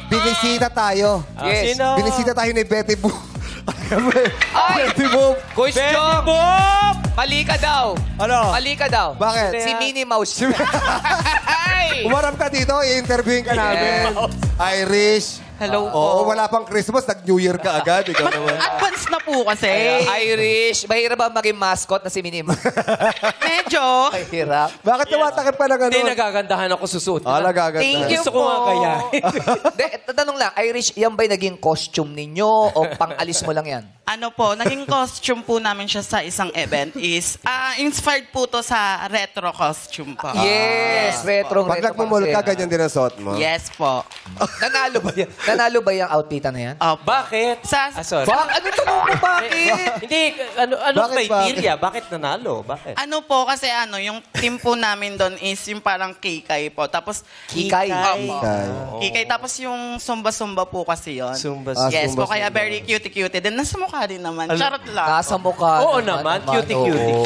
binisita tayo. Yes. Sino? Binisita tayo ni Betty Boop. Ay! Betty Boop. Quiz Betty job! Boop! Mali ka daw. Ano? Mali ka daw. Bakit? Si Minnie Mouse. Ay! Umarap ka dito, i-interviewin ka namin. Irish. Hello Oo, po. wala pang Christmas, nag-New Year ka agad. Ikaw naman. Advance na po kasi. Irish. Mahirap ba maging mascot na si Minnie Mouse? Medyo. Mahirap. Bakit tumatakip pa na gano'n? Hindi, nagagandahan ako susuot. Nagaganda. Thank you Gusto ko nga po. kaya. De, tanong lang, Irish, yan ba'y naging costume ninyo o pang-alis mo lang yan? Ano po, naging costume po namin siya sa isang event is, inspired po to sa retro costume po. Yes, retro. Pag nagmumul ka, ganyan din ang suot mo. Yes po. Nanalo ba yan? Nanalo ba yung outfitan na yan? Opo. Bakit? Sa, Sorry. Ano tanong mo, bakit? Hindi, ano Bakit, criteria? Bakit nanalo? Bakit? ano po, kasi yung team po namin doon is yung parang kikay po. Tapos, Kikay. Opo. Kikay. Kikay. Tapos yung sumba-sumba po kasi yun. Zumba. Yes Sumba, po, kaya sumba. very cutie-cutie. Then nasa mukha din naman. Charot lang. Nasa mukha. Oo naman, cutie-cutie.